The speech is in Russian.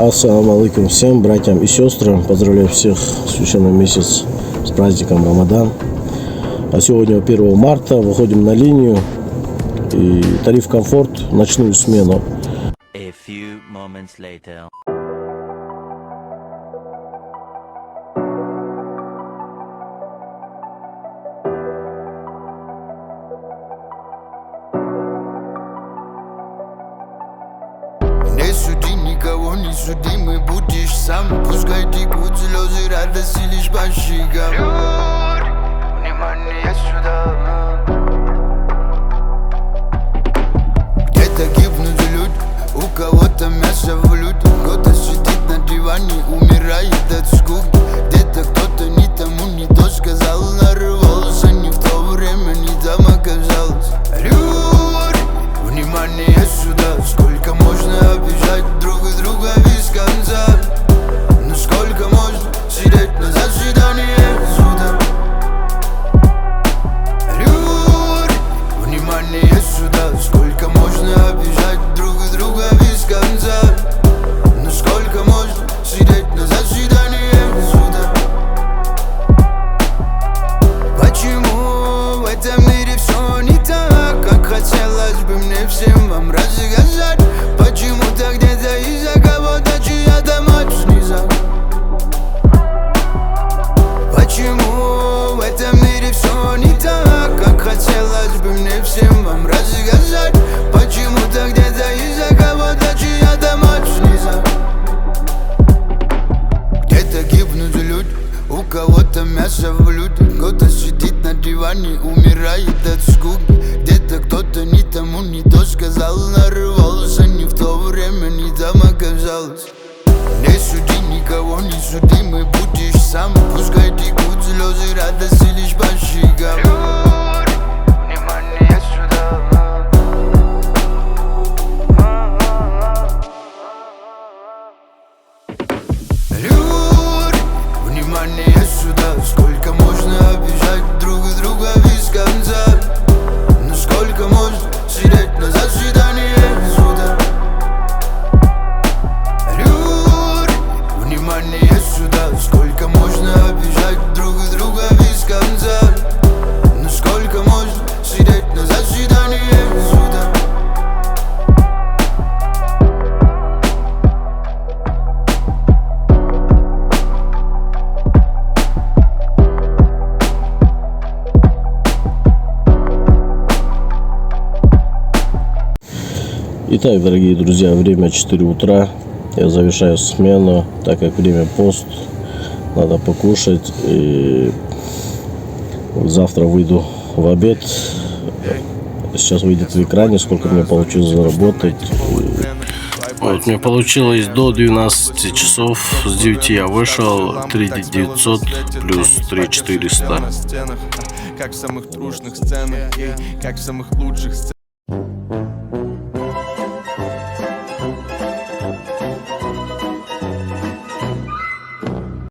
Ассаламу алейкум всем братьям и сестрам. Поздравляю всех в священный месяц с праздником Рамадан. А сегодня 1 марта выходим на линию и тариф комфорт, ночную смену. A few moments later. Не суди никого, не судимый будешь сам. Пускай текут слезы радости лишь по щекам. Внимание сюда. Где-то гибнут люди, у кого-то мясо в блюде. Кто-то сидит на диване, умирает от скуки. Где-то кто-то не тому, не то сказал. Нарвался не в то время, не там оказался. Люди, внимание сюда. Сколько можно обижать друг друга без конца? Ну сколько можно сидеть на заседании суда? Люди, внимание сюда. Сколько можно обижать друг друга без конца? Ну сколько можно сидеть на заседании суда? Почему в этом мире все не так, как хотелось бы мне всем вам рассказать? Почему-то где-то из-за кого-то чья-то мать снизу. Почему в этом мире все не так, как хотелось бы мне всем вам рассказать? Почему-то где-то из-за кого-то чья-то мать снизу. Где-то гибнут люди, у кого-то мясо в блюде. Кто-то сидит на диване, умирает от скуки. Где-то кто-то не тому, не то сказал. Нарвался не в то время, не там оказалось. Не суди никого, не судимый будешь сам. Пускай текут слезы радости лишь по щекам. Внимание сюда. Люди, внимание сюда. Сколько можно обижать друг друга без конца? Ну сколько можно сидеть на заседании суда? Люди, внимание сюда. Сколько можно обижать друг друга без конца? Ну сколько можно сидеть на заседании суда? Итак, дорогие друзья, время 4 утра. Я завершаю смену, так как время пост. Надо покушать. И завтра выйду в обед. Сейчас выйдет в экране, сколько мне получилось заработать. Вот, мне получилось до 12 часов. С 9 я вышел. 3900 плюс 3400. Как в самых трушных сценах, как в самых лучших сценах.